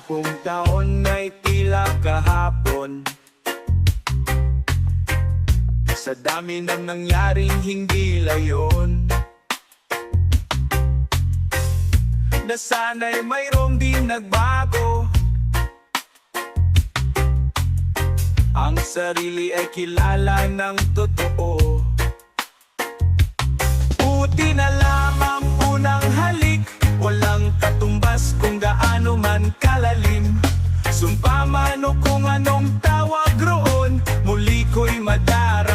Kung taon ay tila kahapon, sa dami ng nangyaring hindi layon, na sana'y mayroong di nagbago. Ang sarili ay kilala ng totoo. Buti na lamang unang halik, walang katumbas kung gaano man kalalim. Sumpa man o kung anong tawag roon, muli ko'y madara